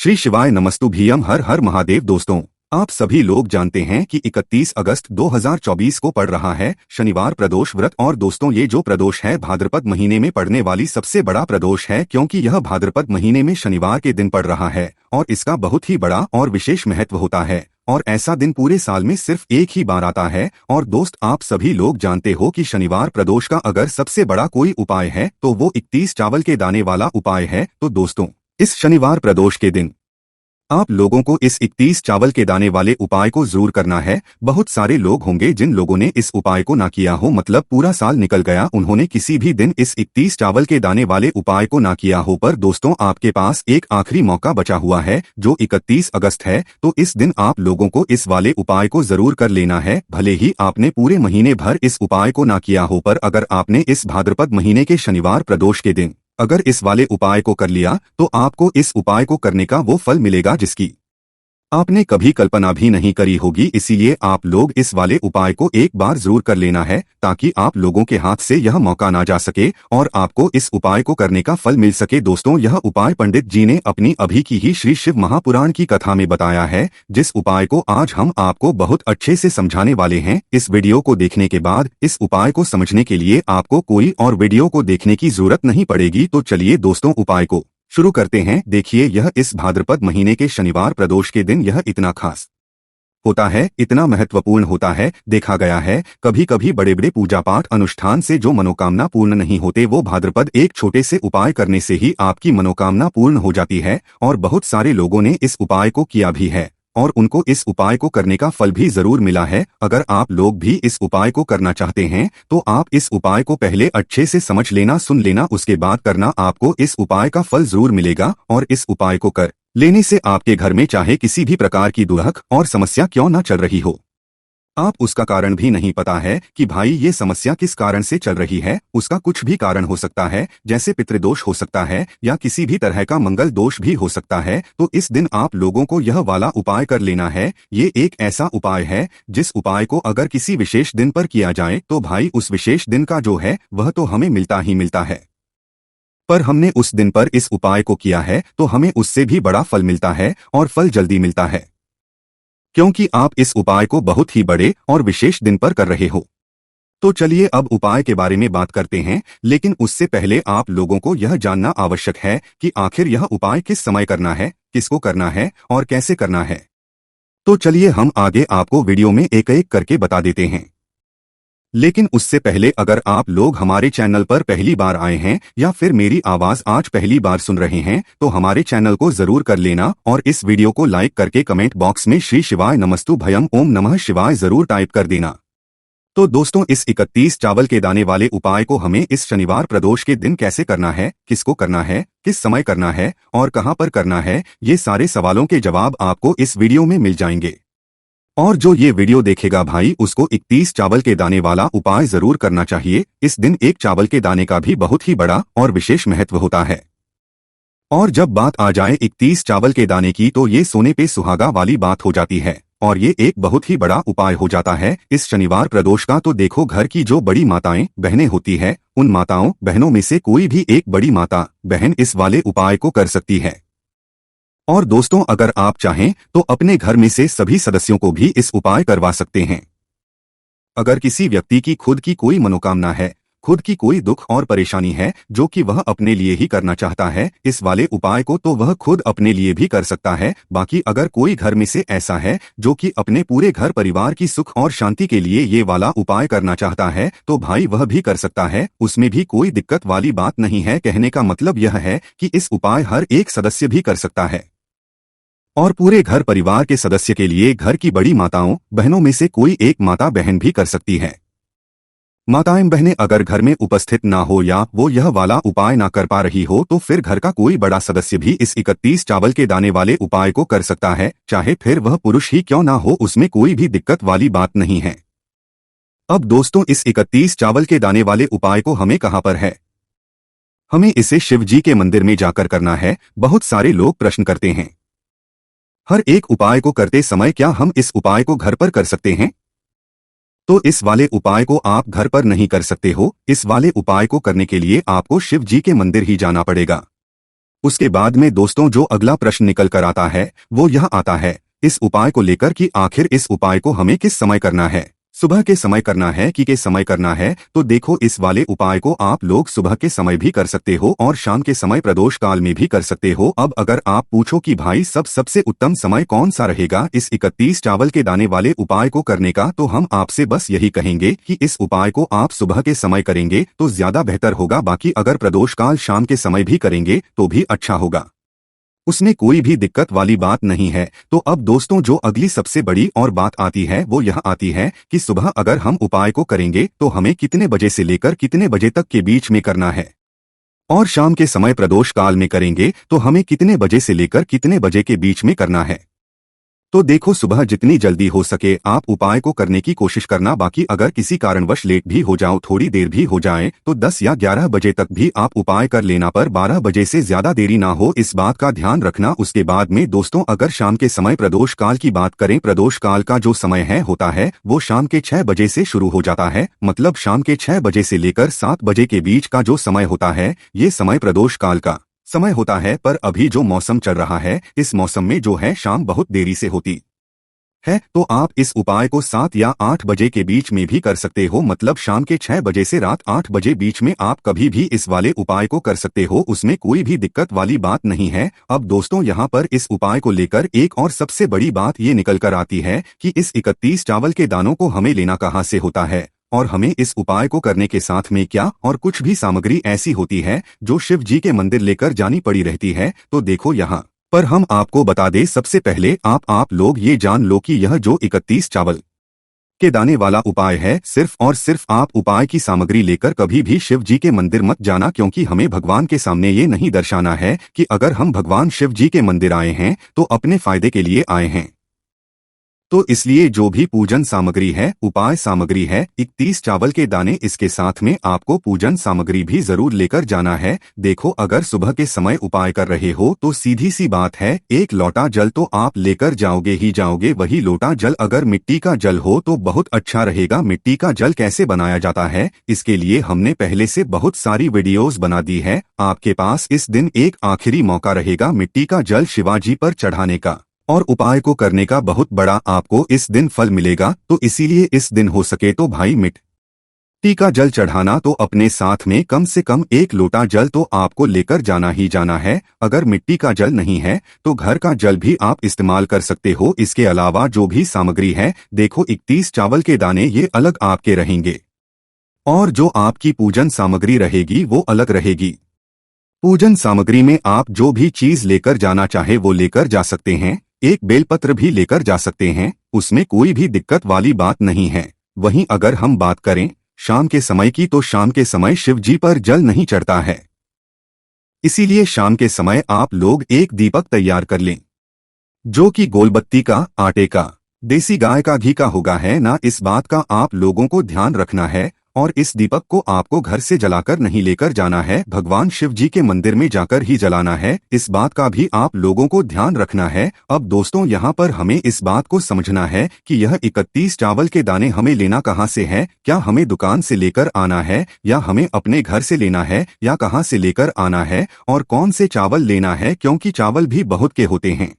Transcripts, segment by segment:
श्री शिवाय नमस्तुभ्यम। हर हर महादेव। दोस्तों, आप सभी लोग जानते हैं कि 31 अगस्त 2024 को पड़ रहा है शनिवार प्रदोष व्रत। और दोस्तों, ये जो प्रदोष है भाद्रपद महीने में पड़ने वाली सबसे बड़ा प्रदोष है, क्योंकि यह भाद्रपद महीने में शनिवार के दिन पड़ रहा है और इसका बहुत ही बड़ा और विशेष महत्व होता है। और ऐसा दिन पूरे साल में सिर्फ एक ही बार आता है। और दोस्त, आप सभी लोग जानते हो कि शनिवार प्रदोष का अगर सबसे बड़ा कोई उपाय है तो वो 31 चावल के दाने वाला उपाय है। तो दोस्तों, इस शनिवार प्रदोष के दिन आप लोगों को इस 31 चावल के दाने वाले उपाय को जरूर करना है। बहुत सारे लोग होंगे जिन लोगों ने इस उपाय को ना किया हो, मतलब पूरा साल निकल गया, उन्होंने किसी भी दिन इस 31 चावल के दाने वाले उपाय को ना किया हो। पर दोस्तों, आपके पास एक आखिरी मौका बचा हुआ है जो 31 अगस्त है। तो इस दिन आप लोगों को इस वाले उपाय को जरूर कर लेना है। भले ही आपने पूरे महीने भर इस उपाय को ना किया हो, पर अगर आपने इस भाद्रपद महीने के शनिवार प्रदोष के दिन अगर इस वाले उपाय को कर लिया तो आपको इस उपाय को करने का वो फल मिलेगा जिसकी आपने कभी कल्पना भी नहीं करी होगी। इसीलिए आप लोग इस वाले उपाय को एक बार जरूर कर लेना है, ताकि आप लोगों के हाथ से यह मौका ना जा सके और आपको इस उपाय को करने का फल मिल सके। दोस्तों, यह उपाय पंडित जी ने अपनी अभी की ही श्री शिव महापुराण की कथा में बताया है, जिस उपाय को आज हम आपको बहुत अच्छे से समझाने वाले हैं। इस वीडियो को देखने के बाद इस उपाय को समझने के लिए आपको कोई और वीडियो को देखने की जरूरत नहीं पड़ेगी। तो चलिए दोस्तों, उपाय को शुरू करते हैं। देखिए, यह इस भाद्रपद महीने के शनिवार प्रदोष के दिन यह इतना खास होता है, इतना महत्वपूर्ण होता है। देखा गया है कभी कभी बड़े बड़े पूजा पाठ अनुष्ठान से जो मनोकामना पूर्ण नहीं होते, वो भाद्रपद एक छोटे से उपाय करने से ही आपकी मनोकामना पूर्ण हो जाती है। और बहुत सारे लोगों ने इस उपाय को किया भी है और उनको इस उपाय को करने का फल भी जरूर मिला है। अगर आप लोग भी इस उपाय को करना चाहते हैं तो आप इस उपाय को पहले अच्छे से समझ लेना, सुन लेना, उसके बाद करना। आपको इस उपाय का फल जरूर मिलेगा और इस उपाय को कर लेने से आपके घर में चाहे किसी भी प्रकार की दुख और समस्या क्यों ना चल रही हो, आप उसका कारण भी नहीं पता है कि भाई ये समस्या किस कारण से चल रही है, उसका कुछ भी कारण हो सकता है, जैसे पितृदोष हो सकता है या किसी भी तरह का मंगल दोष भी हो सकता है। तो इस दिन आप लोगों को यह वाला उपाय कर लेना है। ये एक ऐसा उपाय है जिस उपाय को अगर किसी विशेष दिन पर किया जाए तो भाई उस विशेष दिन का जो है वह तो हमें मिलता ही मिलता है, पर हमने उस दिन पर इस उपाय को किया है तो हमें उससे भी बड़ा फल मिलता है और फल जल्दी मिलता है, क्योंकि आप इस उपाय को बहुत ही बड़े और विशेष दिन पर कर रहे हो। तो चलिए अब उपाय के बारे में बात करते हैं, लेकिन उससे पहले आप लोगों को यह जानना आवश्यक है कि आखिर यह उपाय किस समय करना है, किसको करना है और कैसे करना है। तो चलिए हम आगे आपको वीडियो में एक एक करके बता देते हैं। लेकिन उससे पहले अगर आप लोग हमारे चैनल पर पहली बार आए हैं या फिर मेरी आवाज आज पहली बार सुन रहे हैं तो हमारे चैनल को जरूर कर लेना और इस वीडियो को लाइक करके कमेंट बॉक्स में श्री शिवाय नमस्तुभ्यम ओम नमः शिवाय जरूर टाइप कर देना। तो दोस्तों, इस 31 चावल के दाने वाले उपाय को हमें इस शनिवार प्रदोष के दिन कैसे करना है, किसको करना है, किस समय करना है और कहां पर करना है, ये सारे सवालों के जवाब आपको इस वीडियो में मिल जाएंगे। और जो ये वीडियो देखेगा भाई, उसको 31 चावल के दाने वाला उपाय जरूर करना चाहिए। इस दिन एक चावल के दाने का भी बहुत ही बड़ा और विशेष महत्व होता है। और जब बात आ जाए 31 चावल के दाने की तो ये सोने पे सुहागा वाली बात हो जाती है और ये एक बहुत ही बड़ा उपाय हो जाता है इस शनिवार प्रदोष का। तो देखो, घर की जो बड़ी माताएं बहनें होती है, उन माताओं बहनों में से कोई भी एक बड़ी माता बहन इस वाले उपाय को कर सकती है। और दोस्तों, अगर आप चाहें तो अपने घर में से सभी सदस्यों को भी इस उपाय करवा सकते हैं। अगर किसी व्यक्ति की खुद की कोई मनोकामना है, खुद की कोई दुख और परेशानी है जो कि वह अपने लिए ही करना चाहता है इस वाले उपाय को, तो वह खुद अपने लिए भी कर सकता है। बाकी अगर कोई घर में से ऐसा है जो कि अपने पूरे घर परिवार की सुख और शांति के लिए ये वाला उपाय करना चाहता है तो भाई वह भी कर सकता है, उसमें भी कोई दिक्कत वाली बात नहीं है। कहने का मतलब यह है कि इस उपाय हर एक सदस्य भी कर सकता है और पूरे घर परिवार के सदस्य के लिए घर की बड़ी माताओं बहनों में से कोई एक माता बहन भी कर सकती है। माताएं बहनें अगर घर में उपस्थित ना हो या वो यह वाला उपाय ना कर पा रही हो तो फिर घर का कोई बड़ा सदस्य भी इस 31 चावल के दाने वाले उपाय को कर सकता है, चाहे फिर वह पुरुष ही क्यों ना हो, उसमें कोई भी दिक्कत वाली बात नहीं है। अब दोस्तों, इस 31 चावल के दाने वाले उपाय को हमें कहां पर है, हमें इसे शिव जी के मंदिर में जाकर करना है। बहुत सारे लोग प्रश्न करते हैं, हर एक उपाय को करते समय क्या हम इस उपाय को घर पर कर सकते हैं? तो इस वाले उपाय को आप घर पर नहीं कर सकते हो। इस वाले उपाय को करने के लिए आपको शिव जी के मंदिर ही जाना पड़ेगा। उसके बाद में दोस्तों जो अगला प्रश्न निकल कर आता है वो यह आता है इस उपाय को लेकर कि आखिर इस उपाय को हमें किस समय करना है, सुबह के समय करना है कि के समय करना है। तो देखो इस वाले उपाय को आप लोग सुबह के समय भी कर सकते हो और शाम के समय प्रदोष काल में भी कर सकते हो। अब अगर आप पूछो कि भाई सबसे उत्तम समय कौन सा रहेगा इस 31 चावल के दाने वाले उपाय को करने का, तो हम आपसे बस यही कहेंगे कि इस उपाय को आप सुबह के समय करेंगे तो ज्यादा बेहतर होगा। बाकी अगर प्रदोष काल शाम के समय भी करेंगे तो भी अच्छा होगा, उसमें कोई भी दिक्कत वाली बात नहीं है। तो अब दोस्तों जो अगली सबसे बड़ी और बात आती है वो यह आती है कि सुबह अगर हम उपाय को करेंगे तो हमें कितने बजे से लेकर कितने बजे तक के बीच में करना है, और शाम के समय प्रदोष काल में करेंगे तो हमें कितने बजे से लेकर कितने बजे के बीच में करना है। तो देखो सुबह जितनी जल्दी हो सके आप उपाय को करने की कोशिश करना। बाकी अगर किसी कारणवश लेट भी हो जाओ, थोड़ी देर भी हो जाए, तो 10 या 11 बजे तक भी आप उपाय कर लेना, पर 12 बजे से ज्यादा देरी ना हो इस बात का ध्यान रखना। उसके बाद में दोस्तों अगर शाम के समय प्रदोष काल की बात करें, प्रदोष काल का जो समय है होता है वो शाम के 6 बजे से शुरू हो जाता है। मतलब शाम के 6 बजे से लेकर 7 बजे के बीच का जो समय होता है ये समय प्रदोष काल का समय होता है। पर अभी जो मौसम चल रहा है इस मौसम में जो है शाम बहुत देरी से होती है, तो आप इस उपाय को 7 या 8 बजे के बीच में भी कर सकते हो। मतलब शाम के 6 बजे से रात 8 बजे बीच में आप कभी भी इस वाले उपाय को कर सकते हो, उसमें कोई भी दिक्कत वाली बात नहीं है। अब दोस्तों यहाँ पर इस उपाय को लेकर एक और सबसे बड़ी बात ये निकल कर आती है कि इस 31 चावल के दानों को हमें लेना कहाँ से होता है, और हमें इस उपाय को करने के साथ में क्या और कुछ भी सामग्री ऐसी होती है जो शिव जी के मंदिर लेकर जानी पड़ी रहती है। तो देखो यहाँ पर हम आपको बता दें, सबसे पहले आप लोग ये जान लो कि यह जो 31 चावल के दाने वाला उपाय है, सिर्फ और सिर्फ आप उपाय की सामग्री लेकर कभी भी शिव जी के मंदिर मत जाना, क्योंकि हमें भगवान के सामने ये नहीं दर्शाना है कि अगर हम भगवान शिव जी के मंदिर आए हैं तो अपने फायदे के लिए आए हैं। तो इसलिए जो भी पूजन सामग्री है, उपाय सामग्री है, 31 चावल के दाने, इसके साथ में आपको पूजन सामग्री भी जरूर लेकर जाना है। देखो अगर सुबह के समय उपाय कर रहे हो तो सीधी सी बात है, एक लोटा जल तो आप लेकर जाओगे ही जाओगे। वही लोटा जल अगर मिट्टी का जल हो तो बहुत अच्छा रहेगा। मिट्टी का जल कैसे बनाया जाता है इसके लिए हमने पहले से बहुत सारी वीडियोस बना दी है। आपके पास इस दिन एक आखिरी मौका रहेगा मिट्टी का जल शिवाजी पर चढ़ाने का, और उपाय को करने का बहुत बड़ा आपको इस दिन फल मिलेगा। तो इसीलिए इस दिन हो सके तो भाई मिट्टी का जल चढ़ाना तो अपने साथ में कम से कम 1 लोटा जल तो आपको लेकर जाना ही जाना है। अगर मिट्टी का जल नहीं है तो घर का जल भी आप इस्तेमाल कर सकते हो। इसके अलावा जो भी सामग्री है, देखो 31 चावल के दाने ये अलग आपके रहेंगे, और जो आपकी पूजन सामग्री रहेगी वो अलग रहेगी। पूजन सामग्री में आप जो भी चीज लेकर जाना चाहे वो लेकर जा सकते हैं, एक बेलपत्र भी लेकर जा सकते हैं, उसमें कोई भी दिक्कत वाली बात नहीं है। वहीं अगर हम बात करें शाम के समय की, तो शाम के समय शिव जी पर जल नहीं चढ़ता है, इसीलिए शाम के समय आप लोग एक दीपक तैयार कर लें जो कि गोलबत्ती का, आटे का, देसी गाय का घी का होगा, है ना। इस बात का आप लोगों को ध्यान रखना है, और इस दीपक को आपको घर से जलाकर नहीं लेकर जाना है, भगवान शिव जी के मंदिर में जाकर ही जलाना है। इस बात का भी आप लोगों को ध्यान रखना है। अब दोस्तों यहाँ पर हमें इस बात को समझना है कि यह 31 चावल के दाने हमें लेना कहाँ से है। क्या हमें दुकान से लेकर आना है, या हमें अपने घर से लेना है, या कहाँ से लेकर आना है, और कौन से चावल लेना है, क्योंकि चावल भी बहुत के होते हैं।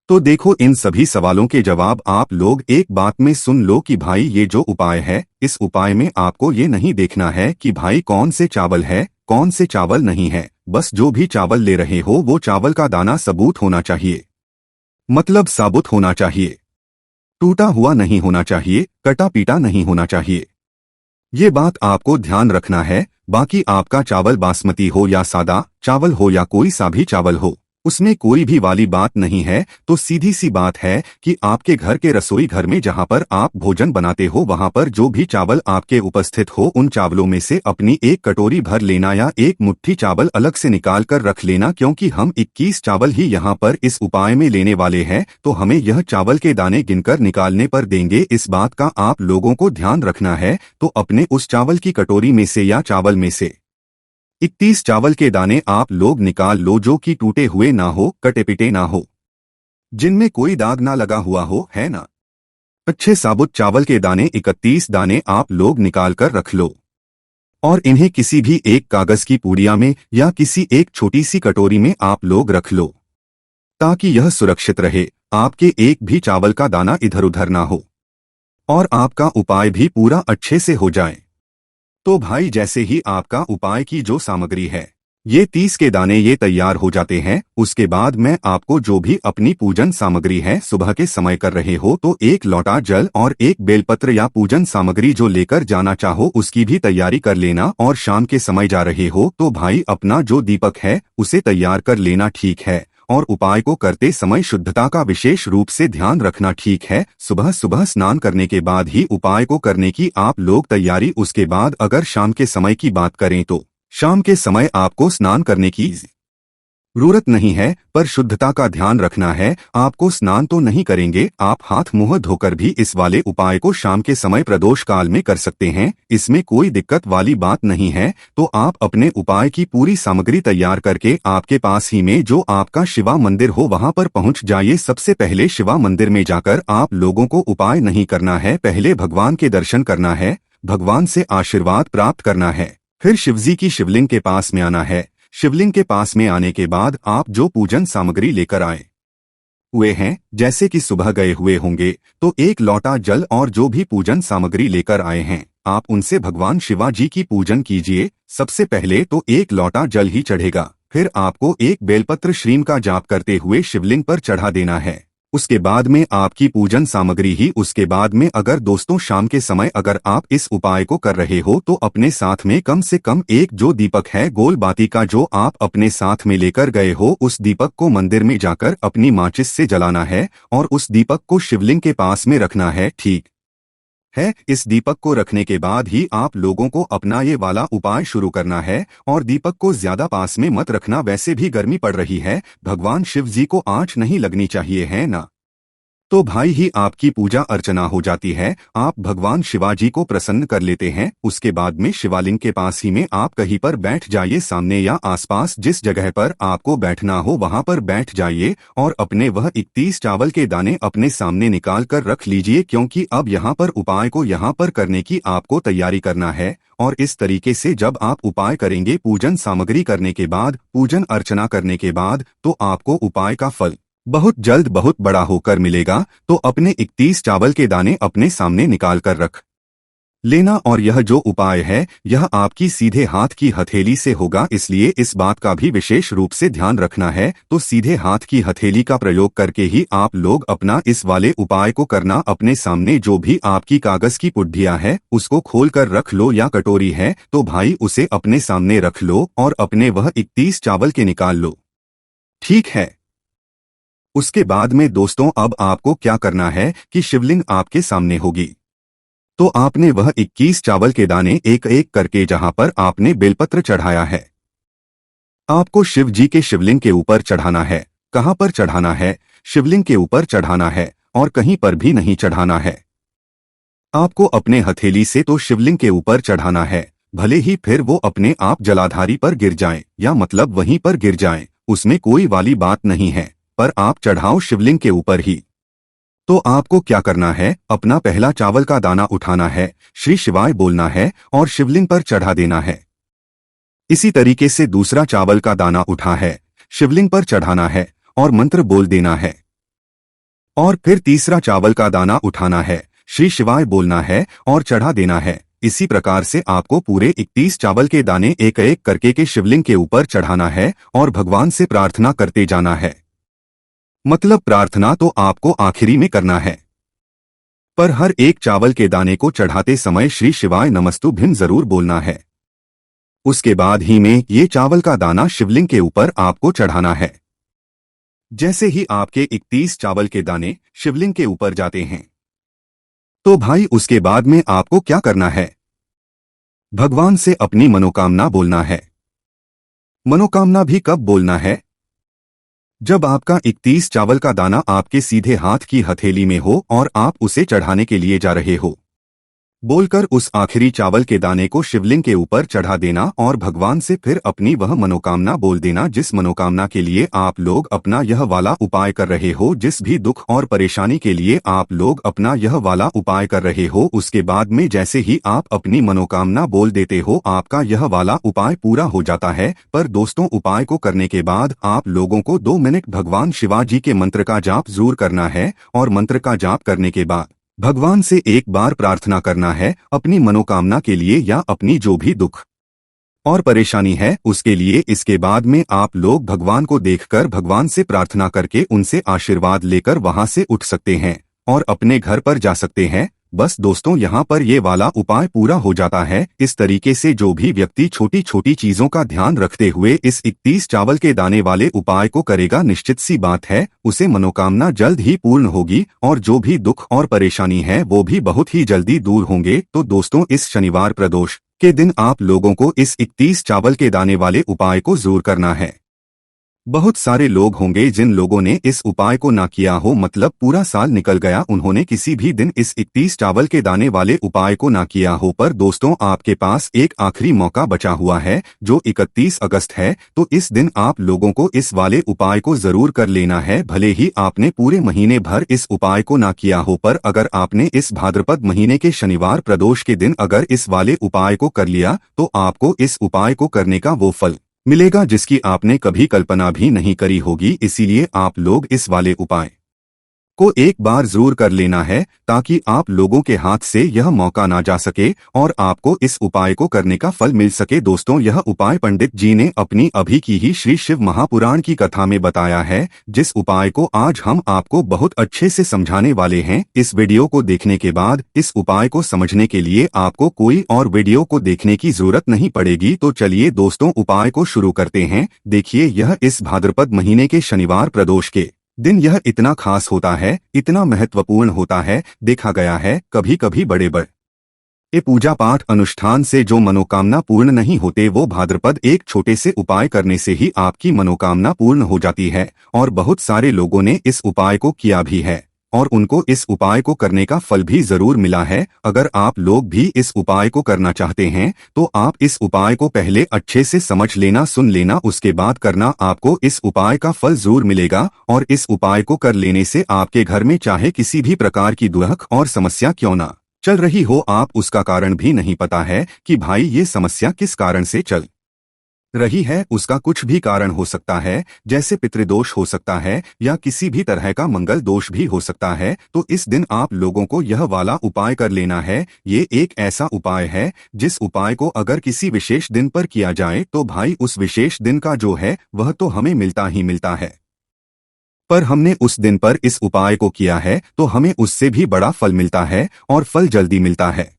तो देखो इन सभी सवालों के जवाब आप लोग एक बात में सुन लो कि भाई ये जो उपाय है, इस उपाय में आपको ये नहीं देखना है कि भाई कौन से चावल है कौन से चावल नहीं है। बस जो भी चावल ले रहे हो वो चावल का दाना सबूत होना चाहिए, मतलब साबुत होना चाहिए, टूटा हुआ नहीं होना चाहिए, कटा पीटा नहीं होना चाहिए। ये बात आपको ध्यान रखना है। बाकी आपका चावल बासमती हो या सादा चावल हो या कोई सा भी चावल हो, उसमें कोई भी वाली बात नहीं है। तो सीधी सी बात है कि आपके घर के रसोई घर में जहां पर आप भोजन बनाते हो वहां पर जो भी चावल आपके उपस्थित हो, उन चावलों में से अपनी एक कटोरी भर लेना, या एक मुट्ठी चावल अलग से निकाल कर रख लेना, क्योंकि हम 21 चावल ही यहाँ पर इस उपाय में लेने वाले हैं। तो हमें यह चावल के दाने गिनकर निकालने पर देंगे, इस बात का आप लोगों को ध्यान रखना है। तो अपने उस चावल की कटोरी में से या चावल में से 31 चावल के दाने आप लोग निकाल लो जो कि टूटे हुए ना हो, कटे पिटे ना हो, जिनमें कोई दाग ना लगा हुआ हो, है ना। अच्छे साबुत चावल के दाने 31 दाने आप लोग निकाल कर रख लो। और इन्हें किसी भी एक कागज की पुड़िया में या किसी एक छोटी सी कटोरी में आप लोग रख लो, ताकि यह सुरक्षित रहे, आपके एक भी चावल का दाना इधर उधर ना हो और आपका उपाय भी पूरा अच्छे से हो जाए। तो भाई जैसे ही आपका उपाय की जो सामग्री है, ये 30 के दाने ये तैयार हो जाते हैं, उसके बाद मैं आपको जो भी अपनी पूजन सामग्री है सुबह के समय कर रहे हो तो एक लोटा जल और एक बेलपत्र या पूजन सामग्री जो लेकर जाना चाहो उसकी भी तैयारी कर लेना। और शाम के समय जा रहे हो तो भाई अपना जो दीपक है उसे तैयार कर लेना, ठीक है। और उपाय को करते समय शुद्धता का विशेष रूप से ध्यान रखना, ठीक है। सुबह सुबह स्नान करने के बाद ही उपाय को करने की आप लोग तैयारी। उसके बाद अगर शाम के समय की बात करें तो शाम के समय आपको स्नान करने की जरूरत नहीं है, पर शुद्धता का ध्यान रखना है। आपको स्नान तो नहीं करेंगे, आप हाथ मुंह धोकर भी इस वाले उपाय को शाम के समय प्रदोष काल में कर सकते हैं, इसमें कोई दिक्कत वाली बात नहीं है। तो आप अपने उपाय की पूरी सामग्री तैयार करके आपके पास ही में जो आपका शिवा मंदिर हो वहां पर पहुंच जाइए। सबसे पहले शिवा मंदिर में जाकर आप लोगों को उपाय नहीं करना है, पहले भगवान के दर्शन करना है, भगवान से आशीर्वाद प्राप्त करना है। फिर शिवजी की शिवलिंग के पास में आना है। शिवलिंग के पास में आने के बाद आप जो पूजन सामग्री लेकर आए हुए हैं, जैसे कि सुबह गए हुए होंगे तो एक लोटा जल और जो भी पूजन सामग्री लेकर आए हैं आप उनसे भगवान शिवा जी की पूजन कीजिए। सबसे पहले तो एक लोटा जल ही चढ़ेगा, फिर आपको एक बेलपत्र श्रीम का जाप करते हुए शिवलिंग पर चढ़ा देना है। उसके बाद में आपकी पूजन सामग्री ही। उसके बाद में अगर दोस्तों शाम के समय अगर आप इस उपाय को कर रहे हो तो अपने साथ में कम से कम एक जो दीपक है गोल बाती का जो आप अपने साथ में लेकर गए हो उस दीपक को मंदिर में जाकर अपनी माचिस से जलाना है और उस दीपक को शिवलिंग के पास में रखना है, ठीक है। इस दीपक को रखने के बाद ही आप लोगों को अपना ये वाला उपाय शुरू करना है। और दीपक को ज्यादा पास में मत रखना, वैसे भी गर्मी पड़ रही है, भगवान शिव जी को आंच नहीं लगनी चाहिए, है ना। तो भाई ही आपकी पूजा अर्चना हो जाती है, आप भगवान शिवाजी को प्रसन्न कर लेते हैं। उसके बाद में शिवालिंग के पास ही में आप कहीं पर बैठ जाइए, सामने या आसपास जिस जगह पर आपको बैठना हो वहां पर बैठ जाइए और अपने वह 31 चावल के दाने अपने सामने निकाल कर रख लीजिए, क्योंकि अब यहाँ पर उपाय को यहाँ पर करने की आपको तैयारी करना है। और इस तरीके से जब आप उपाय करेंगे पूजन सामग्री करने के बाद, पूजन अर्चना करने के बाद, तो आपको उपाय का फल बहुत जल्द बहुत बड़ा होकर मिलेगा। तो अपने 31 चावल के दाने अपने सामने निकाल कर रख लेना। और यह जो उपाय है यह आपकी सीधे हाथ की हथेली से होगा, इसलिए इस बात का भी विशेष रूप से ध्यान रखना है। तो सीधे हाथ की हथेली का प्रयोग करके ही आप लोग अपना इस वाले उपाय को करना। अपने सामने जो भी आपकी कागज की पुड्डिया है उसको खोल कर रख लो, या कटोरी है तो भाई उसे अपने सामने रख लो और अपने वह 31 चावल के निकाल लो, ठीक है। उसके बाद में दोस्तों अब आपको क्या करना है कि शिवलिंग आपके सामने होगी, तो आपने वह 21 चावल के दाने एक एक करके जहां पर आपने बेलपत्र चढ़ाया है आपको शिव जी के शिवलिंग के ऊपर चढ़ाना है। कहां पर चढ़ाना है? शिवलिंग के ऊपर चढ़ाना है और कहीं पर भी नहीं चढ़ाना है। आपको अपने हथेली से तो शिवलिंग के ऊपर चढ़ाना है, भले ही फिर वो अपने आप जलाधारी पर गिर जाए या मतलब वहीं पर गिर जाए, उसमें कोई वाली बात नहीं है, पर आप चढ़ाओ शिवलिंग के ऊपर ही। तो आपको क्या करना है, अपना पहला चावल का दाना उठाना है, श्री शिवाय बोलना है और शिवलिंग पर चढ़ा देना है। इसी तरीके से दूसरा चावल का दाना उठा है, शिवलिंग पर चढ़ाना है और मंत्र बोल देना है। और फिर तीसरा चावल का दाना उठाना है, श्री शिवाय बोलना है और चढ़ा देना है। इसी प्रकार से आपको पूरे 31 चावल के दाने एक एक करके के शिवलिंग के ऊपर चढ़ाना है और भगवान से प्रार्थना करते जाना है। मतलब प्रार्थना तो आपको आखिरी में करना है, पर हर एक चावल के दाने को चढ़ाते समय श्री शिवाय नमस्तुभ्यं जरूर बोलना है। उसके बाद ही में ये चावल का दाना शिवलिंग के ऊपर आपको चढ़ाना है। जैसे ही आपके 31 चावल के दाने शिवलिंग के ऊपर जाते हैं तो भाई उसके बाद में आपको क्या करना है, भगवान से अपनी मनोकामना बोलना है। मनोकामना भी कब बोलना है? जब आपका 31 चावल का दाना आपके सीधे हाथ की हथेली में हो और आप उसे चढ़ाने के लिए जा रहे हो। बोलकर उस आखिरी चावल के दाने को शिवलिंग के ऊपर चढ़ा देना और भगवान से फिर अपनी वह मनोकामना बोल देना जिस मनोकामना के लिए आप लोग अपना यह वाला उपाय कर रहे हो। जिस भी दुख और परेशानी के लिए आप लोग अपना यह वाला उपाय कर रहे हो, उसके बाद में जैसे ही आप अपनी मनोकामना बोल देते हो आपका यह वाला उपाय पूरा हो जाता है। पर दोस्तों, उपाय को करने के बाद आप लोगों को 2 मिनट भगवान शिवाजी के मंत्र का जाप जरूर करना है और मंत्र का जाप करने के बाद भगवान से एक बार प्रार्थना करना है अपनी मनोकामना के लिए या अपनी जो भी दुख और परेशानी है उसके लिए। इसके बाद में आप लोग भगवान को देखकर भगवान से प्रार्थना करके उनसे आशीर्वाद लेकर वहां से उठ सकते हैं और अपने घर पर जा सकते हैं। बस दोस्तों, यहाँ पर ये वाला उपाय पूरा हो जाता है। इस तरीके से जो भी व्यक्ति छोटी छोटी चीजों का ध्यान रखते हुए इस 31 चावल के दाने वाले उपाय को करेगा, निश्चित सी बात है उसे मनोकामना जल्द ही पूर्ण होगी और जो भी दुख और परेशानी है वो भी बहुत ही जल्दी दूर होंगे। तो दोस्तों, इस शनिवार प्रदोष के दिन आप लोगों को इस 31 चावल के दाने वाले उपाय को जरूर करना है। बहुत सारे लोग होंगे जिन लोगों ने इस उपाय को ना किया हो, मतलब पूरा साल निकल गया उन्होंने किसी भी दिन इस 31 चावल के दाने वाले उपाय को ना किया हो। पर दोस्तों, आपके पास एक आखिरी मौका बचा हुआ है जो 31 अगस्त है। तो इस दिन आप लोगों को इस वाले उपाय को जरूर कर लेना है। भले ही आपने पूरे महीने भर इस उपाय को ना किया हो, पर अगर आपने इस भाद्रपद महीने के शनिवार प्रदोष के दिन अगर इस वाले उपाय को कर लिया तो आपको इस उपाय को करने का वो फल मिलेगा जिसकी आपने कभी कल्पना भी नहीं करी होगी। इसीलिए आप लोग इस वाले उपाय को एक बार जरूर कर लेना है ताकि आप लोगों के हाथ से यह मौका ना जा सके और आपको इस उपाय को करने का फल मिल सके। दोस्तों, यह उपाय पंडित जी ने अपनी अभी की ही श्री शिव महापुराण की कथा में बताया है, जिस उपाय को आज हम आपको बहुत अच्छे से समझाने वाले हैं। इस वीडियो को देखने के बाद इस उपाय को समझने के लिए आपको कोई और वीडियो को देखने की जरूरत नहीं पड़ेगी। तो चलिए दोस्तों, उपाय को शुरू करते हैं। देखिए, यह इस भाद्रपद महीने के शनिवार प्रदोष के दिन यह इतना खास होता है, इतना महत्वपूर्ण होता है। देखा गया है कभी कभी बड़े बड़े पूजा पाठ अनुष्ठान से जो मनोकामना पूर्ण नहीं होते वो भाद्रपद एक छोटे से उपाय करने से ही आपकी मनोकामना पूर्ण हो जाती है। और बहुत सारे लोगों ने इस उपाय को किया भी है और उनको इस उपाय को करने का फल भी जरूर मिला है। अगर आप लोग भी इस उपाय को करना चाहते हैं तो आप इस उपाय को पहले अच्छे से समझ लेना, सुन लेना, उसके बाद करना। आपको इस उपाय का फल जरूर मिलेगा और इस उपाय को कर लेने से आपके घर में चाहे किसी भी प्रकार की दुख और समस्या क्यों ना चल रही हो, आप उसका कारण भी नहीं पता है कि भाई ये समस्या किस कारण से चल रही है, उसका कुछ भी कारण हो सकता है, जैसे पितृदोष हो सकता है या किसी भी तरह का मंगल दोष भी हो सकता है। तो इस दिन आप लोगों को यह वाला उपाय कर लेना है। ये एक ऐसा उपाय है जिस उपाय को अगर किसी विशेष दिन पर किया जाए तो भाई उस विशेष दिन का जो है वह तो हमें मिलता ही मिलता है, पर हमने उस दिन पर इस उपाय को किया है तो हमें उससे भी बड़ा फल मिलता है और फल जल्दी मिलता है,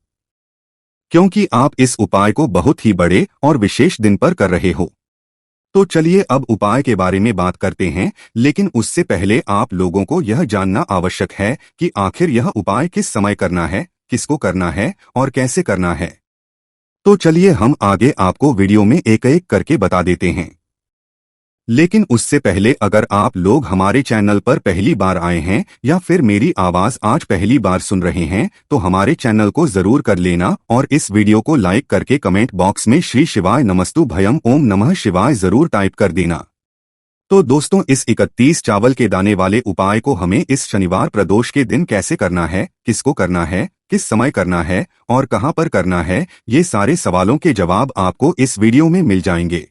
क्योंकि आप इस उपाय को बहुत ही बड़े और विशेष दिन पर कर रहे हो। तो चलिए अब उपाय के बारे में बात करते हैं, लेकिन उससे पहले आप लोगों को यह जानना आवश्यक है कि आखिर यह उपाय किस समय करना है, किसको करना है और कैसे करना है। तो चलिए हम आगे आपको वीडियो में एक एक करके बता देते हैं। लेकिन उससे पहले अगर आप लोग हमारे चैनल पर पहली बार आए हैं या फिर मेरी आवाज आज पहली बार सुन रहे हैं तो हमारे चैनल को जरूर कर लेना और इस वीडियो को लाइक करके कमेंट बॉक्स में श्री शिवाय नमस्तु भयम ओम नमः शिवाय जरूर टाइप कर देना। तो दोस्तों, इस 31 चावल के दाने वाले उपाय को हमें इस शनिवार प्रदोष के दिन कैसे करना है, किसको करना है, किस समय करना है और कहां पर करना है, ये सारे सवालों के जवाब आपको इस वीडियो में मिल जाएंगे।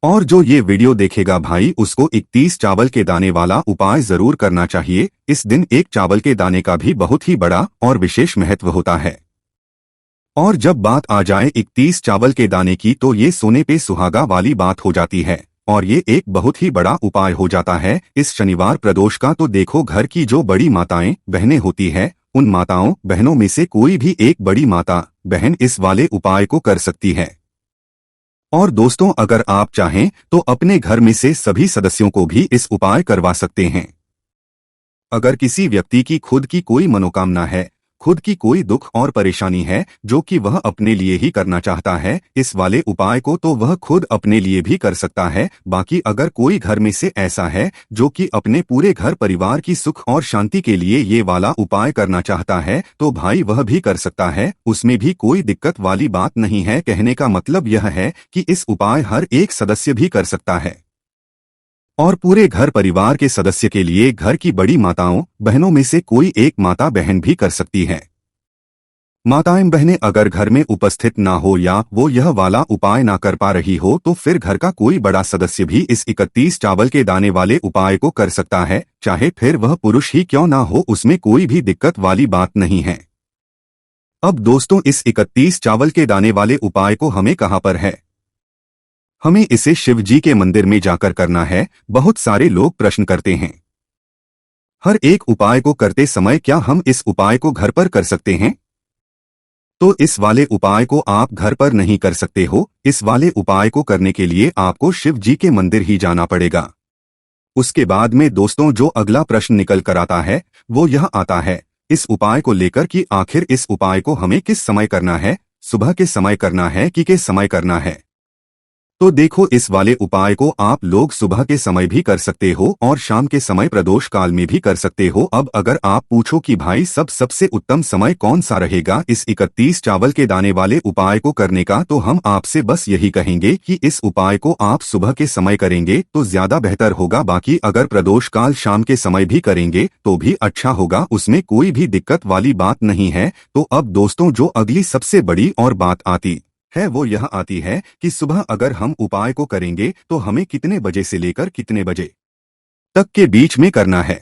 और जो ये वीडियो देखेगा भाई उसको 31 चावल के दाने वाला उपाय जरूर करना चाहिए। इस दिन एक चावल के दाने का भी बहुत ही बड़ा और विशेष महत्व होता है। और जब बात आ जाए 31 चावल के दाने की तो ये सोने पे सुहागा वाली बात हो जाती है और ये एक बहुत ही बड़ा उपाय हो जाता है इस शनिवार प्रदोष का। तो देखो, घर की जो बड़ी माताएं बहनें होती है उन माताओं बहनों में से कोई भी एक बड़ी माता बहन इस वाले उपाय को कर सकती है। और दोस्तों, अगर आप चाहें तो अपने घर में से सभी सदस्यों को भी इस उपाय करवा सकते हैं। अगर किसी व्यक्ति की खुद की कोई मनोकामना है, खुद की कोई दुख और परेशानी है जो कि वह अपने लिए ही करना चाहता है, इस वाले उपाय को तो वह खुद अपने लिए भी कर सकता है। बाकी अगर कोई घर में से ऐसा है जो कि अपने पूरे घर परिवार की सुख और शांति के लिए ये वाला उपाय करना चाहता है तो भाई वह भी कर सकता है, उसमें भी कोई दिक्कत वाली बात नहीं है। कहने का मतलब यह है कि इस उपाय हर एक सदस्य भी कर सकता है और पूरे घर परिवार के सदस्य के लिए घर की बड़ी माताओं बहनों में से कोई एक माता बहन भी कर सकती है। माताएं बहनें अगर घर में उपस्थित ना हो या वो यह वाला उपाय ना कर पा रही हो तो फिर घर का कोई बड़ा सदस्य भी इस 31 चावल के दाने वाले उपाय को कर सकता है, चाहे फिर वह पुरुष ही क्यों ना हो, उसमें कोई भी दिक्कत वाली बात नहीं है। अब दोस्तों, इस 31 चावल के दाने वाले उपाय को हमें कहां पर है? हमें इसे शिव जी के मंदिर में जाकर करना है। बहुत सारे लोग प्रश्न करते हैं, हर एक उपाय को करते समय क्या हम इस उपाय को घर पर कर सकते हैं? तो इस वाले उपाय को आप घर पर नहीं कर सकते हो। इस वाले उपाय को करने के लिए आपको शिव जी के मंदिर ही जाना पड़ेगा। उसके बाद में दोस्तों जो अगला प्रश्न निकल कर आता है वो यह आता है इस उपाय को लेकर कि आखिर इस उपाय को हमें किस समय करना है, सुबह के समय करना है कि किस समय करना है? तो देखो, इस वाले उपाय को आप लोग सुबह के समय भी कर सकते हो और शाम के समय प्रदोष काल में भी कर सकते हो। अब अगर आप पूछो कि भाई सबसे उत्तम समय कौन सा रहेगा इस 31 चावल के दाने वाले उपाय को करने का, तो हम आपसे बस यही कहेंगे कि इस उपाय को आप सुबह के समय करेंगे तो ज्यादा बेहतर होगा। बाकी अगर प्रदोष काल शाम के समय भी करेंगे तो भी अच्छा होगा, उसमें कोई भी दिक्कत वाली बात नहीं है। तो अब दोस्तों जो अगली सबसे बड़ी और बात आती है वो यह आती है कि सुबह अगर हम उपाय को करेंगे तो हमें कितने बजे से लेकर कितने बजे तक के बीच में करना है,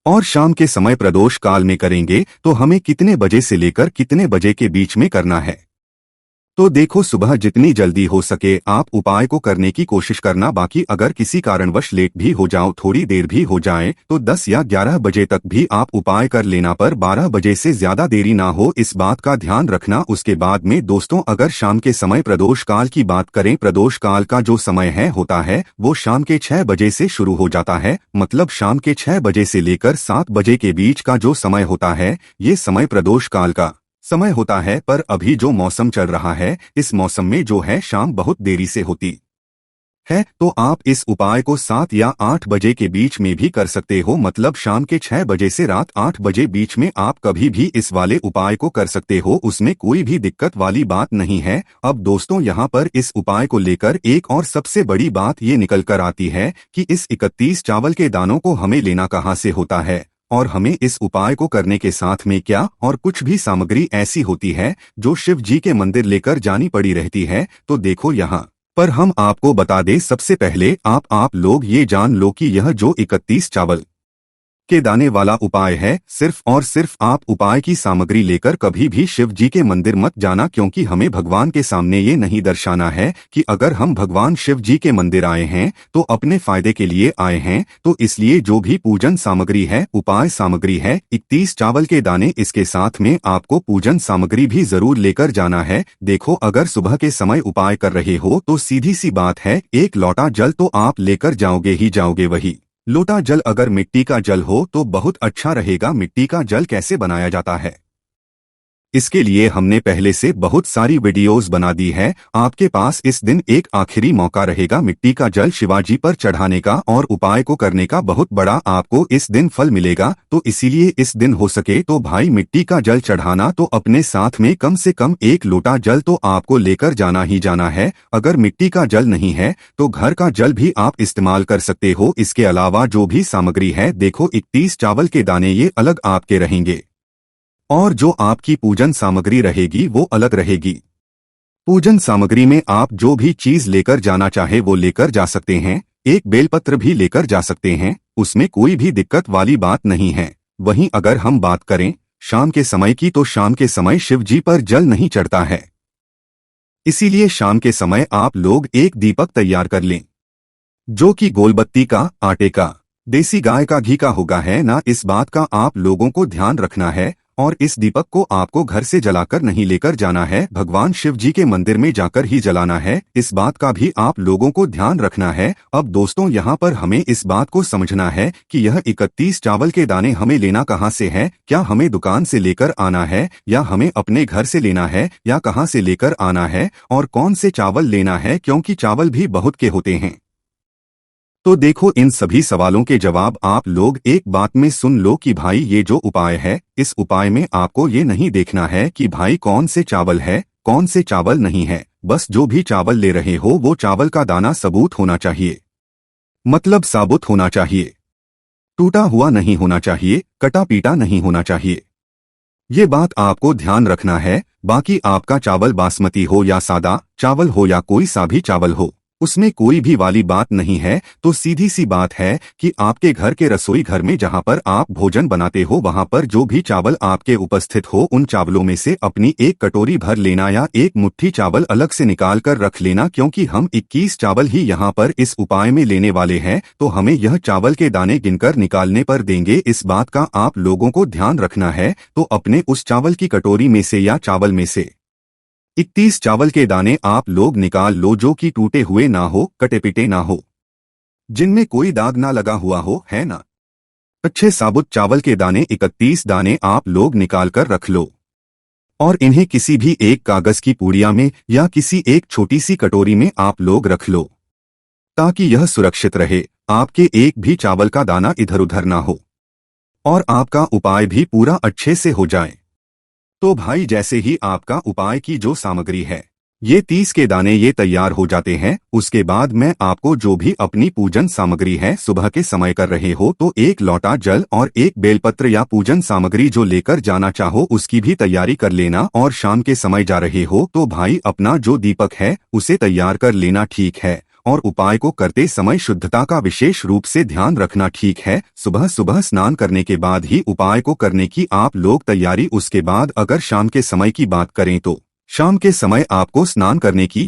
और शाम के समय प्रदोष काल में करेंगे तो हमें कितने बजे से लेकर कितने बजे के बीच में करना है। तो देखो, सुबह जितनी जल्दी हो सके आप उपाय को करने की कोशिश करना। बाकी अगर किसी कारणवश लेट भी हो जाओ, थोड़ी देर भी हो जाए, तो 10 या 11 बजे तक भी आप उपाय कर लेना, पर 12 बजे से ज्यादा देरी ना हो, इस बात का ध्यान रखना। उसके बाद में दोस्तों अगर शाम के समय प्रदोष काल की बात करें, प्रदोष काल का जो समय है होता है वो शाम के 6 बजे से शुरू हो जाता है। मतलब शाम के 6 बजे से लेकर 7 बजे के बीच का जो समय होता है ये समय प्रदोष काल का समय होता है। पर अभी जो मौसम चल रहा है इस मौसम में जो है शाम बहुत देरी से होती है, तो आप इस उपाय को 7 या 8 बजे के बीच में भी कर सकते हो। मतलब शाम के 6 बजे से रात 8 बजे बीच में आप कभी भी इस वाले उपाय को कर सकते हो, उसमें कोई भी दिक्कत वाली बात नहीं है। अब दोस्तों यहाँ पर इस उपाय को लेकर एक और सबसे बड़ी बात ये निकल कर आती है कि इस 31 चावल के दानों को हमें लेना कहाँ से होता है और हमें इस उपाय को करने के साथ में क्या और कुछ भी सामग्री ऐसी होती है जो शिव जी के मंदिर लेकर जानी पड़ी रहती है। तो देखो यहाँ पर हम आपको बता दें, सबसे पहले आप लोग ये जान लो कि यह जो 31 चावल के दाने वाला उपाय है, सिर्फ और सिर्फ आप उपाय की सामग्री लेकर कभी भी शिव जी के मंदिर मत जाना, क्योंकि हमें भगवान के सामने ये नहीं दर्शाना है कि अगर हम भगवान शिव जी के मंदिर आए हैं तो अपने फायदे के लिए आए हैं। तो इसलिए जो भी पूजन सामग्री है, उपाय सामग्री है, 31 चावल के दाने, इसके साथ में आपको पूजन सामग्री भी जरूर लेकर जाना है। देखो, अगर सुबह के समय उपाय कर रहे हो तो सीधी सी बात है, एक लोटा जल तो आप लेकर जाओगे ही जाओगे। वही लोटा जल अगर मिट्टी का जल हो तो बहुत अच्छा रहेगा। मिट्टी का जल कैसे बनाया जाता है इसके लिए हमने पहले से बहुत सारी वीडियोस बना दी है। आपके पास इस दिन एक आखिरी मौका रहेगा मिट्टी का जल शिवाजी पर चढ़ाने का और उपाय को करने का, बहुत बड़ा आपको इस दिन फल मिलेगा। तो इसीलिए इस दिन हो सके तो भाई मिट्टी का जल चढ़ाना, तो अपने साथ में कम से कम एक लोटा जल तो आपको लेकर जाना ही जाना है। अगर मिट्टी का जल नहीं है तो घर का जल भी आप इस्तेमाल कर सकते हो। इसके अलावा जो भी सामग्री है, देखो 31 चावल के दाने ये अलग आपके रहेंगे और जो आपकी पूजन सामग्री रहेगी वो अलग रहेगी। पूजन सामग्री में आप जो भी चीज लेकर जाना चाहे वो लेकर जा सकते हैं, एक बेलपत्र भी लेकर जा सकते हैं, उसमें कोई भी दिक्कत वाली बात नहीं है। वहीं अगर हम बात करें शाम के समय की, तो शाम के समय शिव जी पर जल नहीं चढ़ता है, इसीलिए शाम के समय आप लोग एक दीपक तैयार कर लें जो कि गोलबत्ती का, आटे का, देसी गाय का घी का होगा है ना। इस बात का आप लोगों को ध्यान रखना है। और इस दीपक को आपको घर से जलाकर नहीं लेकर जाना है, भगवान शिव जी के मंदिर में जाकर ही जलाना है। इस बात का भी आप लोगों को ध्यान रखना है। अब दोस्तों यहाँ पर हमें इस बात को समझना है कि यह 31 चावल के दाने हमें लेना कहाँ से है। क्या हमें दुकान से लेकर आना है या हमें अपने घर से लेना है या कहाँ से लेकर आना है और कौन से चावल लेना है, क्योंकि चावल भी बहुत के होते हैं। तो देखो, इन सभी सवालों के जवाब आप लोग एक बात में सुन लो कि भाई ये जो उपाय है, इस उपाय में आपको ये नहीं देखना है कि भाई कौन से चावल है कौन से चावल नहीं है। बस जो भी चावल ले रहे हो वो चावल का दाना सबूत होना चाहिए, मतलब साबुत होना चाहिए, टूटा हुआ नहीं होना चाहिए, कटा पीटा नहीं होना चाहिए। ये बात आपको ध्यान रखना है। बाकी आपका चावल बासमती हो या सादा चावल हो या कोई सा भी चावल हो, उसमें कोई भी वाली बात नहीं है। तो सीधी सी बात है कि आपके घर के रसोई घर में जहां पर आप भोजन बनाते हो वहां पर जो भी चावल आपके उपस्थित हो उन चावलों में से अपनी एक कटोरी भर लेना या एक मुट्ठी चावल अलग से निकाल कर रख लेना, क्योंकि हम 21 चावल ही यहाँ पर इस उपाय में लेने वाले हैं। तो हमें यह चावल के दाने गिनकर निकालने पर देंगे, इस बात का आप लोगों को ध्यान रखना है। तो अपने उस चावल की कटोरी में से या चावल में से 31 चावल के दाने आप लोग निकाल लो, जो कि टूटे हुए ना हो, कटे पिटे ना हो, जिनमें कोई दाग ना लगा हुआ हो, है ना। अच्छे साबुत चावल के दाने 31 दाने आप लोग निकाल कर रख लो और इन्हें किसी भी एक कागज की पुड़िया में या किसी एक छोटी सी कटोरी में आप लोग रख लो, ताकि यह सुरक्षित रहे, आपके एक भी चावल का दाना इधर उधर ना हो और आपका उपाय भी पूरा अच्छे से हो जाए। तो भाई जैसे ही आपका उपाय की जो सामग्री है ये 30 के दाने ये तैयार हो जाते हैं, उसके बाद मैं आपको जो भी अपनी पूजन सामग्री है सुबह के समय कर रहे हो तो एक लोटा जल और एक बेलपत्र या पूजन सामग्री जो लेकर जाना चाहो उसकी भी तैयारी कर लेना। और शाम के समय जा रहे हो तो भाई अपना जो दीपक है उसे तैयार कर लेना, ठीक है। और उपाय को करते समय शुद्धता का विशेष रूप से ध्यान रखना, ठीक है। सुबह सुबह स्नान करने के बाद ही उपाय को करने की आप लोग तैयारी। उसके बाद अगर शाम के समय की बात करें तो शाम के समय आपको स्नान करने की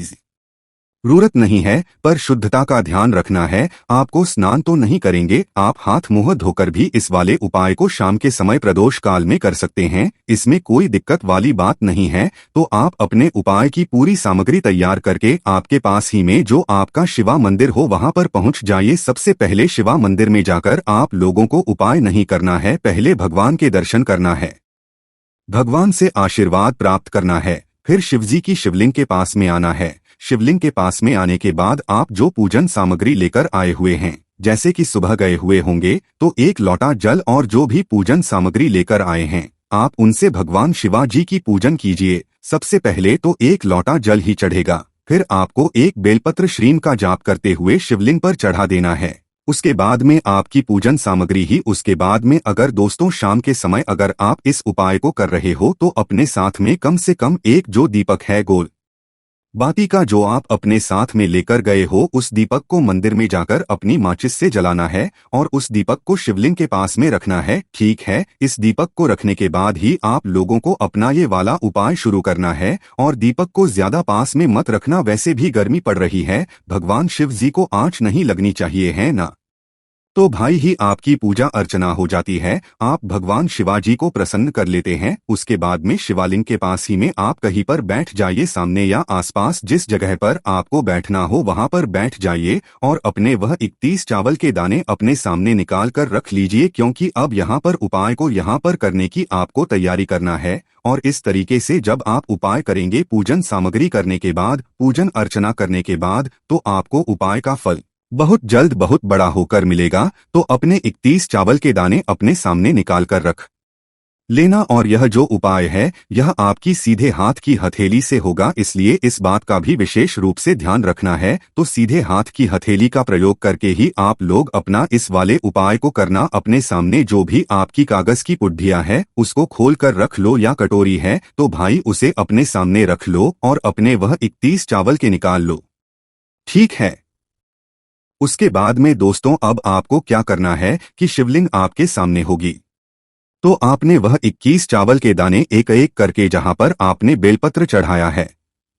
जरूरत नहीं है, पर शुद्धता का ध्यान रखना है। आपको स्नान तो नहीं करेंगे, आप हाथ मुंह धोकर भी इस वाले उपाय को शाम के समय प्रदोष काल में कर सकते हैं, इसमें कोई दिक्कत वाली बात नहीं है। तो आप अपने उपाय की पूरी सामग्री तैयार करके आपके पास ही में जो आपका शिवा मंदिर हो वहां पर पहुंच जाइए। सबसे पहले शिवा मंदिर में जाकर आप लोगों को उपाय नहीं करना है, पहले भगवान के दर्शन करना है, भगवान से आशीर्वाद प्राप्त करना है, फिर शिवजी की शिवलिंग के पास में आना है। शिवलिंग के पास में आने के बाद आप जो पूजन सामग्री लेकर आए हुए हैं, जैसे कि सुबह गए हुए होंगे तो एक लोटा जल और जो भी पूजन सामग्री लेकर आए हैं आप उनसे भगवान शिवा जी की पूजन कीजिए। सबसे पहले तो एक लोटा जल ही चढ़ेगा, फिर आपको एक बेलपत्र श्रीम का जाप करते हुए शिवलिंग पर चढ़ा देना है। उसके बाद में आपकी पूजन सामग्री ही। उसके बाद में अगर दोस्तों शाम के समय अगर आप इस उपाय को कर रहे हो तो अपने साथ में कम से कम एक जो दीपक है गोल बाती का जो आप अपने साथ में लेकर गए हो उस दीपक को मंदिर में जाकर अपनी माचिस से जलाना है और उस दीपक को शिवलिंग के पास में रखना है, ठीक है। इस दीपक को रखने के बाद ही आप लोगों को अपना ये वाला उपाय शुरू करना है और दीपक को ज्यादा पास में मत रखना, वैसे भी गर्मी पड़ रही है, भगवान शिव जी को आंच नहीं लगनी चाहिए, है ना। तो भाई ही आपकी पूजा अर्चना हो जाती है, आप भगवान शिवाजी को प्रसन्न कर लेते हैं। उसके बाद में शिवालिंग के पास ही में आप कहीं पर बैठ जाइए, सामने या आसपास जिस जगह पर आपको बैठना हो वहां पर बैठ जाइए और अपने वह 31 चावल के दाने अपने सामने निकाल कर रख लीजिए, क्योंकि अब यहाँ पर उपाय को यहाँ पर करने की आपको तैयारी करना है। और इस तरीके से जब आप उपाय करेंगे पूजन सामग्री करने के बाद, पूजन अर्चना करने के बाद, तो आपको उपाय का फल बहुत जल्द बहुत बड़ा होकर मिलेगा। तो अपने 31 चावल के दाने अपने सामने निकाल कर रख लेना और यह जो उपाय है यह आपकी सीधे हाथ की हथेली से होगा, इसलिए इस बात का भी विशेष रूप से ध्यान रखना है। तो सीधे हाथ की हथेली का प्रयोग करके ही आप लोग अपना इस वाले उपाय को करना। अपने सामने जो भी आपकी कागज की पुड्डिया है उसको खोल कर रख लो, या कटोरी है तो भाई उसे अपने सामने रख लो और अपने वह 31 चावल के निकाल लो, ठीक है। उसके बाद में दोस्तों अब आपको क्या करना है कि शिवलिंग आपके सामने होगी, तो आपने वह 21 चावल के दाने एक एक करके जहां पर आपने बेलपत्र चढ़ाया है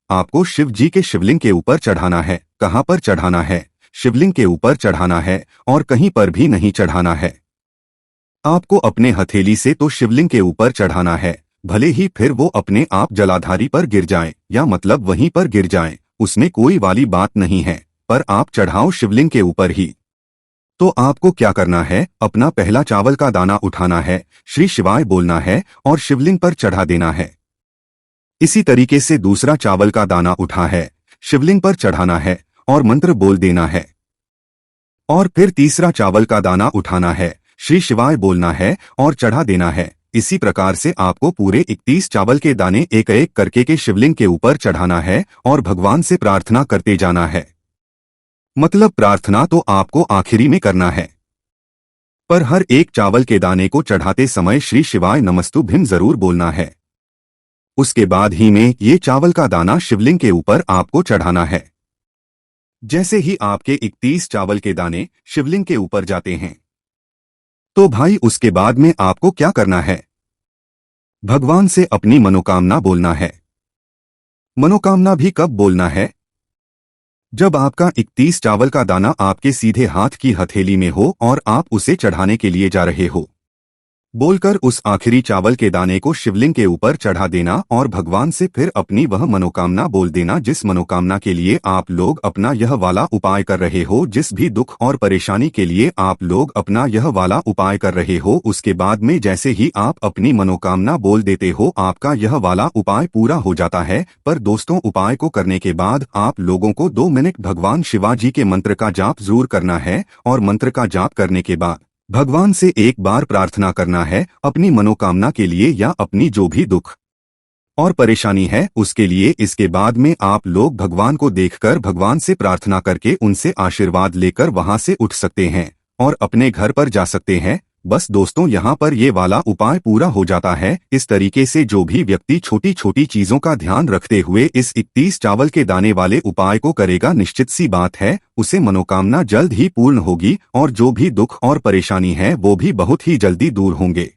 आपको शिव जी के शिवलिंग के ऊपर चढ़ाना है। कहां पर चढ़ाना है? शिवलिंग के ऊपर चढ़ाना है और कहीं पर भी नहीं चढ़ाना है। आपको अपने हथेली से तो शिवलिंग के ऊपर चढ़ाना है, भले ही फिर वो अपने आप जलाधारी पर गिर जाए या मतलब वहीं पर गिर जाए, उसमें कोई वाली बात नहीं है, पर आप चढ़ाओ शिवलिंग के ऊपर ही। तो आपको क्या करना है, अपना पहला चावल का दाना उठाना है, श्री शिवाय बोलना है और शिवलिंग पर चढ़ा देना है। इसी तरीके से दूसरा चावल का दाना उठा है, शिवलिंग पर चढ़ाना है और मंत्र बोल देना है। और फिर तीसरा चावल का दाना उठाना है, श्री शिवाय बोलना है और चढ़ा देना है। इसी प्रकार से आपको पूरे 31 चावल के दाने एक एक करके के शिवलिंग के ऊपर चढ़ाना है और भगवान से प्रार्थना करते जाना है। मतलब प्रार्थना तो आपको आखिरी में करना है, पर हर एक चावल के दाने को चढ़ाते समय श्री शिवाय नमस्तुभ्यं जरूर बोलना है। उसके बाद ही में ये चावल का दाना शिवलिंग के ऊपर आपको चढ़ाना है। जैसे ही आपके 31 चावल के दाने शिवलिंग के ऊपर जाते हैं, तो भाई उसके बाद में आपको क्या करना है, भगवान से अपनी मनोकामना बोलना है। मनोकामना भी कब बोलना है, जब आपका 31 चावल का दाना आपके सीधे हाथ की हथेली में हो और आप उसे चढ़ाने के लिए जा रहे हो। बोलकर उस आखिरी चावल के दाने को शिवलिंग के ऊपर चढ़ा देना और भगवान से फिर अपनी वह मनोकामना बोल देना, जिस मनोकामना के लिए आप लोग अपना यह वाला उपाय कर रहे हो, जिस भी दुख और परेशानी के लिए आप लोग अपना यह वाला उपाय कर रहे हो। उसके बाद में जैसे ही आप अपनी मनोकामना बोल देते हो, आपका यह वाला उपाय पूरा हो जाता है। पर दोस्तों, उपाय को करने के बाद आप लोगों को 2 मिनट भगवान शिवाजी के मंत्र का जाप जरूर करना है और मंत्र का जाप करने के बाद भगवान से एक बार प्रार्थना करना है अपनी मनोकामना के लिए या अपनी जो भी दुख और परेशानी है उसके लिए। इसके बाद में आप लोग भगवान को देखकर भगवान से प्रार्थना करके उनसे आशीर्वाद लेकर वहां से उठ सकते हैं और अपने घर पर जा सकते हैं। बस दोस्तों, यहाँ पर ये वाला उपाय पूरा हो जाता है। इस तरीके से जो भी व्यक्ति छोटी छोटी चीजों का ध्यान रखते हुए इस 31 चावल के दाने वाले उपाय को करेगा, निश्चित सी बात है उसे मनोकामना जल्द ही पूर्ण होगी और जो भी दुख और परेशानी है वो भी बहुत ही जल्दी दूर होंगे।